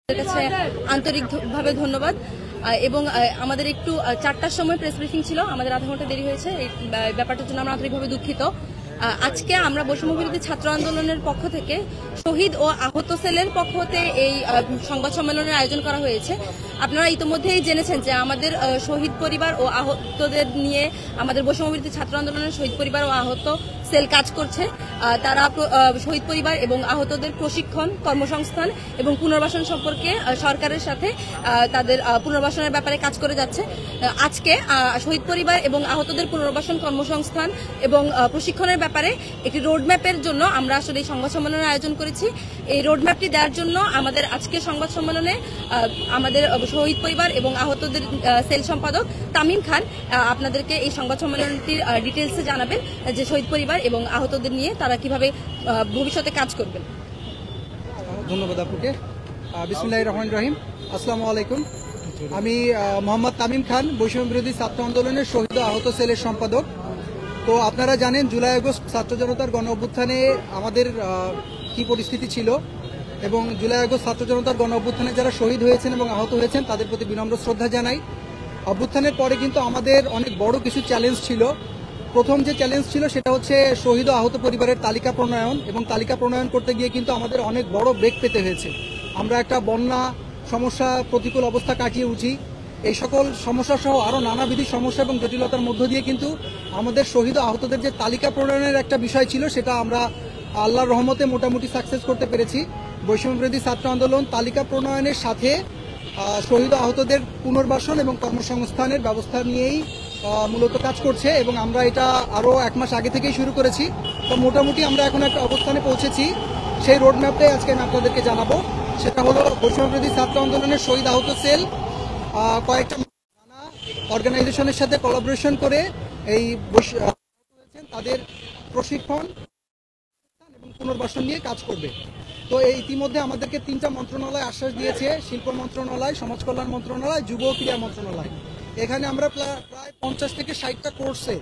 কাছে আন্তরিকভাবে ধন্যবাদ এবং আমাদের একটু 4টার সময় প্রেস ব্রিফিং ছিল, আমাদের আধা ঘন্টা দেরি হয়েছে। এই ব্যাপারটার জন্য আমরা আন্তরিকভাবে দুঃখিত। আজকে আমরা বৈষম্য বিরোধী ছাত্র আন্দোলনের পক্ষ থেকে শহীদ ও আহত সেলের পক্ষ হতে এই সংবাদ সম্মেলনের আয়োজন করা হয়েছে। আপনারা ইতিমধ্যেই জেনেছেন যে আমাদের শহীদ পরিবার ও আহতদের নিয়ে আমাদের বৈষম্য বিরোধী ছাত্র আন্দোলনের শহীদ পরিবার ও আহত সেল কাজ করছে। তারা শহীদ পরিবার এবং আহতদের প্রশিক্ষণ, কর্মসংস্থান এবং পুনর্বাসন সম্পর্কে সরকারের সাথে তাদের পুনর্বাসনের ব্যাপারে কাজ করে যাচ্ছে। আজকে শহীদ পরিবার এবং আহতদের পুনর্বাসন, কর্মসংস্থান এবং প্রশিক্ষণের ব্যাপারে একটি রোডম্যাপের জন্য আমরা আসলে এই সংবাদ সম্মেলনের আয়োজন করেছি। এই রোডম্যাপটি দেওয়ার জন্য আমাদের আজকের সংবাদ সম্মেলনে আমাদের শহীদ পরিবার এবং আহতদের সেল সম্পাদক তামিম খান আপনাদেরকে এই সংবাদ সম্মেলনটির ডিটেলসে জানাবেন যে শহীদ পরিবার এবং আহতদের নিয়ে তারা কিভাবে ভবিষ্যতে কাজ করবেন। ধন্যবাদ আপনাকে। বিসমিল্লাহির রহমানির রহিম। আসসালামু আলাইকুম। আমি মোহাম্মদ তামিম খান, বৈষম্য বিরোধী ছাত্র আন্দোলনের শহীদ ও আহত সেলের সম্পাদক। তো আপনারা জানেন জুলাই আগস্ট ছাত্র জনতার গণ অভ্যুত্থানে আমাদের কি পরিস্থিতি ছিল এবং জুলাই আগস্ট ছাত্র জনতার গণ অভ্যুত্থানে যারা শহীদ হয়েছেন এবং আহত হয়েছেন তাদের প্রতি বিনম্র শ্রদ্ধা জানাই। অভ্যুত্থানের পরে কিন্তু আমাদের অনেক বড় কিছু চ্যালেঞ্জ ছিল। প্রথম যে চ্যালেঞ্জ ছিল সেটা হচ্ছে শহীদ ও আহত পরিবারের তালিকা প্রণয়ন, এবং তালিকা প্রণয়ন করতে গিয়ে কিন্তু আমাদের অনেক বড় বেগ পেতে হয়েছে। আমরা একটা বন্যা সমস্যা, প্রতিকূল অবস্থা কাটিয়ে উঠি। এই সকল সমস্যা সহ আরও নানাবিধ সমস্যা এবং জটিলতার মধ্য দিয়ে কিন্তু আমাদের শহীদ ও আহতদের যে তালিকা প্রণয়নের একটা বিষয় ছিল সেটা আমরা আল্লাহর রহমতে মোটামুটি সাকসেস করতে পেরেছি। বৈষম্য বিরোধী ছাত্র আন্দোলন তালিকা প্রণয়নের সাথে শহীদ ও আহতদের পুনর্বাসন এবং কর্মসংস্থানের ব্যবস্থা নিয়েই মূলত কাজ করছে, এবং আমরা এটা আরও 1 মাস আগে থেকেই শুরু করেছি। তো মোটামুটি আমরা এখন একটা অবস্থানে পৌঁছেছি। সেই রোডম্যাপটাই আজকে আমি আপনাদেরকে জানাবো। সেটা হলো বৈষম্য বিরোধী ছাত্র আন্দোলনের শহীদ আহত সেল কয়েকটা নানা অর্গানাইজেশনের সাথে কোলাবোরেশন করে এই তাদের প্রশিক্ষণ এবং পুনর্বাসন নিয়ে কাজ করবে। তো এই ইতিমধ্যে আমাদেরকে 3টা মন্ত্রণালয় আশ্বাস দিয়েছে: শিল্প মন্ত্রণালয়, সমাজ কল্যাণ মন্ত্রণালয়, যুব ও ক্রীড়া মন্ত্রণালয়। এখানে আমরা প্রায় 50 থেকে 60টা কোর্সে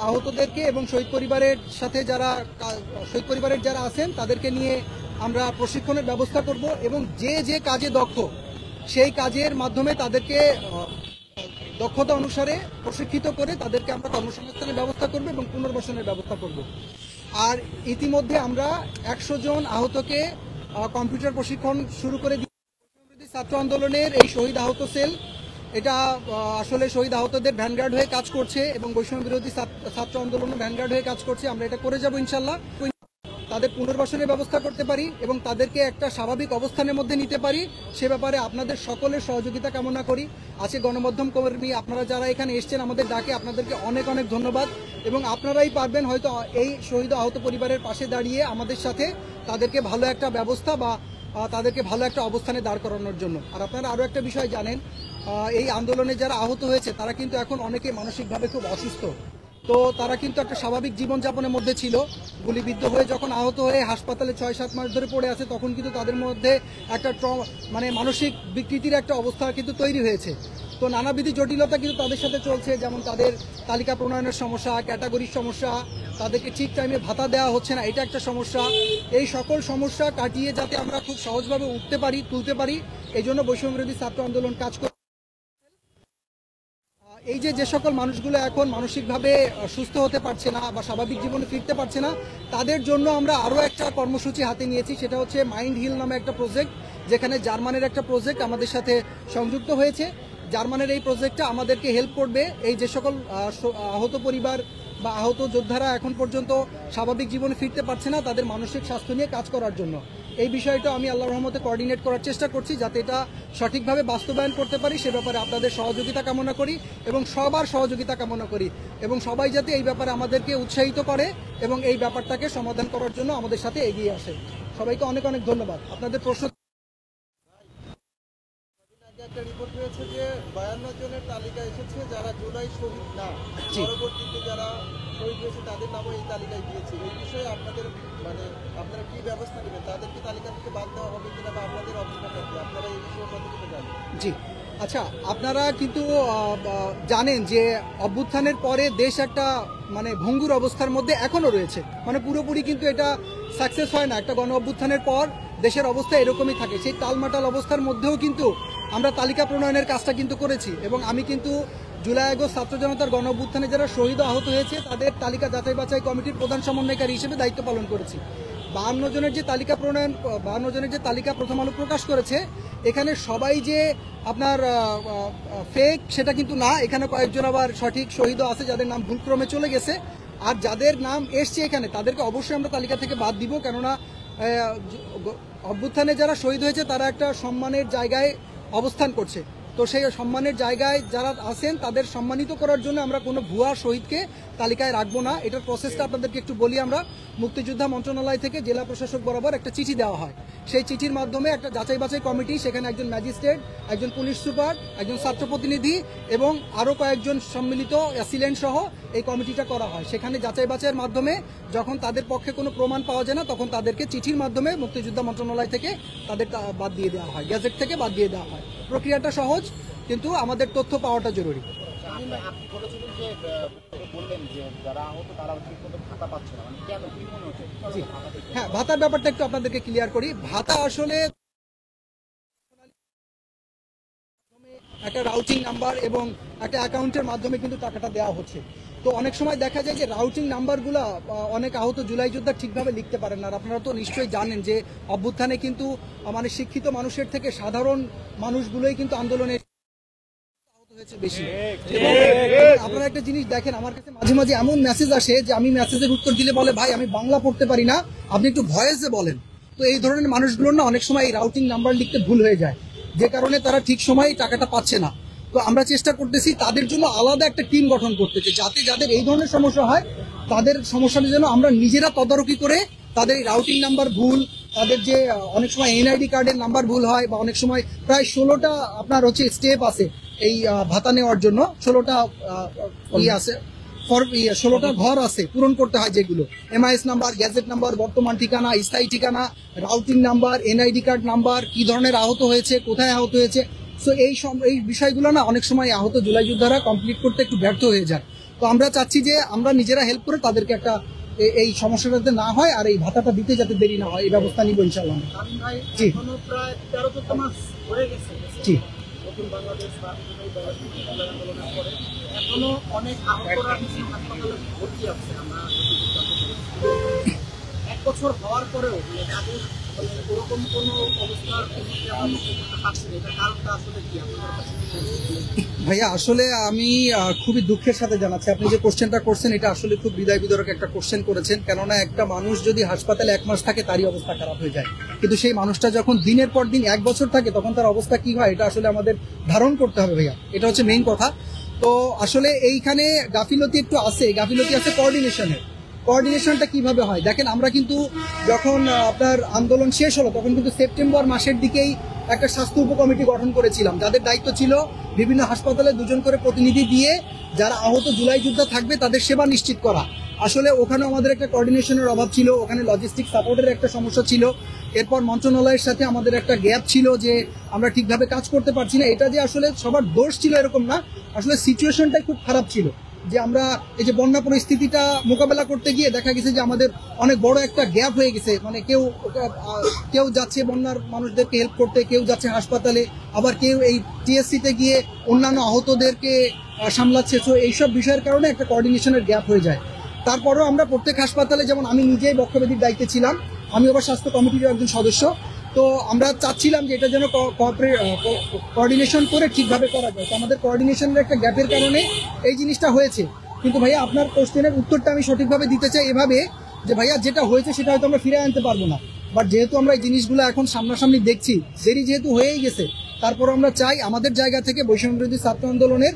আহতদেরকে এবং শহীদ পরিবারের সাথে শহীদ পরিবারের যারা আছেন তাদেরকে নিয়ে আমরা প্রশিক্ষণের ব্যবস্থা করব, এবং যে যে কাজে দক্ষ সেই কাজের মাধ্যমে তাদেরকে দক্ষতা অনুসারে প্রশিক্ষিত করে তাদেরকে আমরা কর্মসংস্থানের ব্যবস্থা করব এবং পুনর্বাসনের ব্যবস্থা করব। আর ইতিমধ্যে আমরা 100 জন আহতকে কম্পিউটার প্রশিক্ষণ শুরু করে দিয়েছি। ছাত্র আন্দোলনের এই শহীদ আহত সেল এটা আসলে শহীদ আহতদের ভ্যানগার্ড হয়ে কাজ করছে এবং বৈষম্য বিরোধী ছাত্র আন্দোলনের ভ্যানগার্ড হয়ে কাজ করছে। আমরা এটা করে যাব ইনশাল্লাহ। তাদের পুনর্বাসনের ব্যবস্থা করতে পারি এবং তাদেরকে একটা স্বাভাবিক অবস্থানের মধ্যে নিতে পারি, সে ব্যাপারে আপনাদের সকলের সহযোগিতা কামনা করি। আজকে গণমাধ্যম কর্মী আপনারা যারা এখানে এসছেন আমাদের ডাকে, আপনাদেরকে অনেক অনেক ধন্যবাদ। এবং আপনারাই পারবেন হয়তো এই শহীদ আহত পরিবারের পাশে দাঁড়িয়ে আমাদের সাথে তাদেরকে ভালো একটা ব্যবস্থা বা তাদেরকে ভালো একটা অবস্থানে দাঁড় করানোর জন্য। আর আপনারা আরও একটা বিষয় জানেন, এই আন্দোলনে যারা আহত হয়েছে তারা কিন্তু এখন অনেকে মানসিকভাবে খুব অসুস্থ। তো তারা কিন্তু একটা স্বাভাবিক জীবনযাপনের মধ্যে ছিল। গুলিবিদ্ধ হয়ে যখন আহত হয়ে হাসপাতালে 6-7 মাস ধরে পড়ে আছে, তখন কিন্তু তাদের মধ্যে একটা মানসিক বিকৃতির একটা অবস্থা কিন্তু তৈরি হয়েছে। তো নানাবিধ জটিলতা কিন্তু তাদের সাথে চলছে, যেমন তাদের তালিকা প্রণয়নের সমস্যা, ক্যাটাগরির সমস্যা, তাদেরকে ঠিক টাইমে ভাতা দেওয়া হচ্ছে না, এটা একটা সমস্যা। এই সকল সমস্যা কাটিয়ে যাতে আমরা খুব সহজভাবে তুলতে পারি, এই জন্য বৈষম্য বিরোধী ছাত্র আন্দোলন কাজ করে। এই যে সকল মানুষগুলো এখন মানসিকভাবে সুস্থ হতে পারছে না বা স্বাভাবিক জীবনে ফিরতে পারছে না, তাদের জন্য আমরা আরও একটা কর্মসূচি হাতে নিয়েছি। সেটা হচ্ছে মাইন্ড হিল নামে একটা প্রজেক্ট, যেখানে জার্মানের একটা প্রজেক্ট আমাদের সাথে সংযুক্ত হয়েছে। জার্মানের এই প্রজেক্টটা আমাদেরকে হেল্প করবে এই যে সকল আহত পরিবার বা আহত যোদ্ধারা এখন পর্যন্ত স্বাভাবিক জীবনে ফিরতে পারছে না, তাদের মানসিক স্বাস্থ্য নিয়ে কাজ করার জন্য। এই বিষয়টা আমি আল্লাহর রহমতে কোঅর্ডিনেট করার চেষ্টা করছি, যাতে এটা সঠিকভাবে বাস্তবায়ন করতে পারি। সে ব্যাপারে আপনাদের সহযোগিতা কামনা করি এবং সবার সহযোগিতা কামনা করি, এবং সবাই যাতে এই ব্যাপারে আমাদেরকে উৎসাহিত করে এবং এই ব্যাপারটাকে সমাধান করার জন্য আমাদের সাথে এগিয়ে আসে। সবাইকে অনেক অনেক ধন্যবাদ। আপনাদের প্রশ্ন। একটা রিপোর্ট হয়েছে যে 52 জনের তালিকা এসেছে যারা জুলাই শহীদ না, পরবর্তীতে যারা শহীদ হয়েছে তাদের নামও এই তালিকায় দিয়েছে। এই বিষয়ে আপনারা কি ব্যবস্থা নেবেন? তাদেরকে তালিকা থেকে বাদ দেওয়া হবে কিনা বা আপনাদের অবস্থাটা কি, আপনারা এই বিষয়ে কতটুকু জানেন? জি, আচ্ছা, আপনারা কিন্তু জানেন যে অভ্যুত্থানের পরে দেশ একটা ভঙ্গুর অবস্থার মধ্যে এখনো রয়েছে। পুরোপুরি কিন্তু এটা সাকসেস হয় না। একটা গণ অভ্যুত্থানের পর দেশের অবস্থা এরকমই থাকে। সেই টালমাটাল অবস্থার মধ্যেও কিন্তু আমরা তালিকা প্রণয়নের কাজটা কিন্তু করেছি এবং আমি কিন্তু জুলাই আগস্ট ছাত্র জনতার গণ অভ্যুত্থানে যারা শহীদ আহত হয়েছে তাদের তালিকা যাচাই বাছাই কমিটির প্রধান সমন্বয়কারী হিসেবে দায়িত্ব পালন করেছি। 52 জনের যে তালিকা প্রণয়ন 52 জনের যে তালিকা প্রথম আলো প্রকাশ করেছে, এখানে সবাই যে আপনার ফেক সেটা কিন্তু না। এখানে কয়েকজন আবার সঠিক শহীদও আছে যাদের নাম ভুলক্রমে চলে গেছে। আর যাদের নাম এসছে এখানে তাদেরকে অবশ্যই আমরা তালিকা থেকে বাদ দিব, কেননা অভ্যুত্থানে যারা শহীদ হয়েছে তারা একটা সম্মানের জায়গায় অবস্থান করছে। তো সেই সম্মানের জায়গায় যারা আছেন তাদের সম্মানিত করার জন্য আমরা কোনো ভুয়া শহীদকে তালিকায় রাখবো না। এটার প্রসেসটা আপনাদেরকে একটু বলি। আমরা মুক্তিযোদ্ধা মন্ত্রণালয় থেকে জেলা প্রশাসক বরাবর একটা চিঠি দেওয়া হয়। সেই চিঠির মাধ্যমে একটা যাচাই বাছাই কমিটি, সেখানে একজন ম্যাজিস্ট্রেট, একজন পুলিশ সুপার, একজন ছাত্র প্রতিনিধি এবং আরও কয়েকজন সম্মিলিত অ্যাসিলেন্ট সহ এই কমিটিটা করা হয়। সেখানে যাচাই বাছাইয়ের মাধ্যমে যখন তাদের পক্ষে কোনো প্রমাণ পাওয়া যায় না তখন তাদেরকে চিঠির মাধ্যমে মুক্তিযোদ্ধা মন্ত্রণালয় থেকে তাদের বাদ দিয়ে দেওয়া হয়, গ্যাজেট থেকে বাদ দিয়ে দেওয়া হয়। প্রক্রিয়াটা সহজ, কিন্তু আমাদের তথ্য পাওয়াটা জরুরি। আপনি বলেছিলেন যে বললেন যে যারা আহত তারা ঠিকমতো ভাতা পাচ্ছে না, মানে কেন, কি মনে হচ্ছে? হ্যাঁ, ভাতার ব্যাপারটা একটু আপনাদেরকে ক্লিয়ার করি। ভাতা আসলে একটা রাউটিং নাম্বার এবং একটা অ্যাকাউন্টের মাধ্যমে কিন্তু টাকাটা দেওয়া হচ্ছে। তো অনেক সময় দেখা যায় যে রাউটিং নাম্বারগুলো অনেক আহত জুলাই যোদ্ধা ঠিকভাবে লিখতে পারেন না। আর আপনারা তো নিশ্চয়ই জানেন যে অভ্যুত্থানে কিন্তু মানে শিক্ষিত মানুষের থেকে সাধারণ মানুষগুলোই কিন্তু আন্দোলনে আহত হয়েছে বেশি। এবং আপনারা একটা জিনিস দেখেন, আমার কাছে মাঝে মাঝে এমন মেসেজ আসে যে আমি মেসেজের উত্তর দিলে বলে, ভাই আমি বাংলা পড়তে পারি না, আপনি একটু ভয়েসে বলেন। তো এই ধরনের মানুষগুলোর না অনেক সময় এই রাউটিং নাম্বার লিখতে ভুল হয়ে যায়, যে কারণে তারা ঠিক সময়ে টাকাটা পাচ্ছে না। তো আমরা চেষ্টা করতেছি তাদের জন্য আলাদা একটা টিম গঠন করতে, যাতে যাদের এই ধরনের সমস্যা হয় তাদের সমস্যাটা যেন আমরা নিজেরা তদারকি করে তাদের এই রাউটিং নাম্বার ভুল, তাদের যে অনেক সময় এনআইডি কার্ডের নাম্বার ভুল হয়, বা অনেক সময় প্রায় 16টা আপনার হচ্ছে স্টেপ আছে এই ভাতা নেওয়ার জন্য, 16টা আছে 16টা ঘর আছে পূরণ করতে হয়, যেগুলো এমআইএস নাম্বার, গ্যাজেট নাম্বার, বর্তমান ঠিকানা, স্থায়ী ঠিকানা, routing number, NID card number, কি ধরনের আহত হয়েছে, কোথায় আহত হয়েছে। সো এই বিষয়গুলো না অনেক সময় আহত জুলাই যোদ্ধারা কমপ্লিট করতে একটু ব্যর্থ হয়ে যায়। তো আমরা চাচ্ছি যে আমরা নিজেরা হেল্প করে তাদেরকে একটা এই সমস্যাটা যাতে না হয় আর এই ভাতাটা দিতে যাতে দেরি না হয় এই ব্যবস্থা নিব ইনশাআল্লাহ। জি প্রায় 13-14 মাস হয়ে গেছে জি নতুন বাংলাদেশ বা আন্দোলনের পরে এখনো অনেক আহতরা হাসপাতালে ভর্তি আছে। আমরা 1 বছর হওয়ার পরেও তাদের ওরকম কোনো অবস্থার পাচ্ছি না। এটা কারণটা আসলে কি আপনার কাছে? ভাইয়া আসলে আমি খুবই দুঃখের সাথে জানাচ্ছি, আপনি যে কোশ্চেনটা করছেন এটা আসলে খুব হৃদয় বিদারক একটা কোশ্চেন করেছেন। কেননা একটা মানুষ যদি হাসপাতালে 1 মাস থাকে তারই অবস্থা খারাপ হয়ে যায়, কিন্তু সেই মানুষটা যখন দিনের পর দিন 1 বছর থাকে তখন তার অবস্থা কি হয় এটা আসলে আমাদের ধারণ করতে হবে ভাইয়া, এটা হচ্ছে মেইন কথা। তো আসলে এইখানে গাফিলতি একটু আছে, গাফিলতি আছে কোঅর্ডিনেশনটা কিভাবে হয় দেখেন। আমরা কিন্তু যখন আপনার আন্দোলন শেষ হলো তখন কিন্তু সেপ্টেম্বর মাসের দিকেই একটা স্বাস্থ্য উপকমিটি গঠন করেছিলাম, যাদের দায়িত্ব ছিল বিভিন্ন হাসপাতালে 2 জন করে প্রতিনিধি দিয়ে যারা আহত জুলাই যোদ্ধা থাকবে তাদের সেবা নিশ্চিত করা। আসলে ওখানে আমাদের একটা কোঅর্ডিনেশনের অভাব ছিল, ওখানে লজিস্টিক সাপোর্টের একটা সমস্যা ছিল। এরপর মন্ত্রণালয়ের সাথে আমাদের একটা গ্যাপ ছিল যে আমরা ঠিকভাবে কাজ করতে পারছি না। এটা যে আসলে সবার দোষ ছিল এরকম না, আসলে সিচুয়েশনটাই খুব খারাপ ছিল। যে আমরা এই যে বন্যা পরিস্থিতিটা মোকাবেলা করতে গিয়ে দেখা গেছে যে আমাদের অনেক বড় একটা গ্যাপ হয়ে গেছে, মানে কেউ যাচ্ছে বন্যার মানুষদেরকে হেল্প করতে, কেউ যাচ্ছে হাসপাতালে, আবার কেউ এই টিএসসিতে গিয়ে অন্যান্য আহতদেরকে সামলাচ্ছে। তো এইসব বিষয়ের কারণে একটা কোঅর্ডিনেশনের গ্যাপ হয়ে যায়। তারপরেও আমরা প্রত্যেক হাসপাতালে, যেমন আমি নিজেই বক্ষব্যাধির দায়িত্বে ছিলাম, আমি আবার স্বাস্থ্য কমিটির একজন সদস্য, তো আমরা চাচ্ছিলাম যে এটা যেন কোঅর্ডিনেশন করে ঠিকভাবে করা যায়। তো আমাদের কোঅর্ডিনেশনের একটা গ্যাপের কারণে এই জিনিসটা হয়েছে। কিন্তু ভাইয়া আপনার কোশ্চেনের উত্তরটা আমি সঠিকভাবে দিতে চাই এভাবে যে ভাইয়া যেটা হয়েছে সেটা হয়তো আমরা ফিরে আনতে পারবো না, বাট যেহেতু আমরা এই জিনিসগুলো এখন সামনাসামনি দেখছি, দেরি যেহেতু হয়েই গেছে, তারপর আমরা চাই আমাদের জায়গা থেকে বৈষম্য বিরোধী ছাত্র আন্দোলনের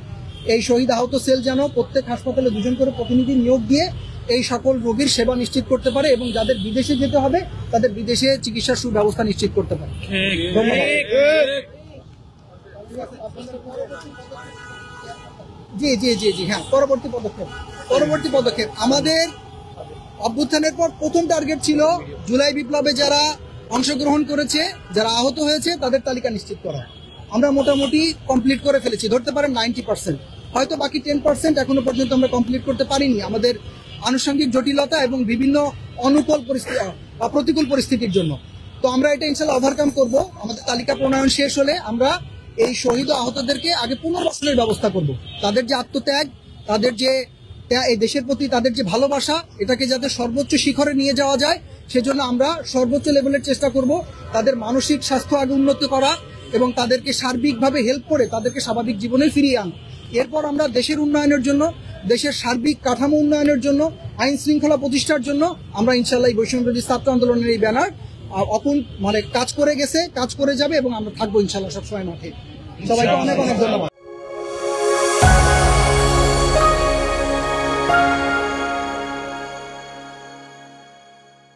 এই শহীদ আহত সেল যেন প্রত্যেক হাসপাতালে 2 জন করে প্রতিনিধি নিয়োগ দিয়ে এই সকল রোগীর সেবা নিশ্চিত করতে পারে এবং যাদের বিদেশে যেতে হবে তাদের বিদেশে চিকিৎসার সুব্যবস্থা নিশ্চিত করতে পারে। ধন্যবাদ। জি জি জি জি হ্যাঁ, পরবর্তী পদক্ষেপ আমাদের অভ্যুত্থানের পর প্রথম টার্গেট ছিল জুলাই বিপ্লবে যারা অংশগ্রহণ করেছে, যারা আহত হয়েছে তাদের তালিকা নিশ্চিত করা। আমরা মোটামুটি কমপ্লিট করে ফেলেছি, ধরতে পারেন 90%, হয়তো বাকি 10% এখনো পর্যন্ত আমরা কমপ্লিট করতে পারিনি আমাদের আনুষঙ্গিক জটিলতা এবং বিভিন্ন অনুকূল পরিস্থিতি বা প্রতিকূল পরিস্থিতির জন্য। তো আমরা এটা ইনশাল্লাহ ওভারকাম করব। আমাদের তালিকা প্রণয়ন শেষ হলে আমরা এই শহীদ ও আহতদেরকে আগে পুনর্বাসনের ব্যবস্থা করব। তাদের যে আত্মত্যাগ, তাদের যে এই দেশের প্রতি তাদের যে ভালোবাসা, এটাকে যাতে সর্বোচ্চ শিখরে নিয়ে যাওয়া যায় সেজন্য আমরা সর্বোচ্চ লেভেলের চেষ্টা করব। তাদের মানসিক স্বাস্থ্য আগে উন্নতি করা এবং তাদেরকে সার্বিকভাবে হেল্প করে তাদেরকে স্বাভাবিক জীবনে ফিরিয়ে আনা। এরপর আমরা দেশের উন্নয়নের জন্য, দেশের সার্বিক কাঠামো উন্নয়নের জন্য, আইন শৃঙ্খলা প্রতিষ্ঠার জন্য আমরা ইনশাল্লাহ এই বৈষম্যবিরোধী ছাত্র আন্দোলনের এই ব্যানার কাজ করে গেছে, কাজ করে যাবে এবং আমরা থাকবো ইনশাল্লাহ সবসময় মাঠে। সবাইকে অনেক অনেক ধন্যবাদ।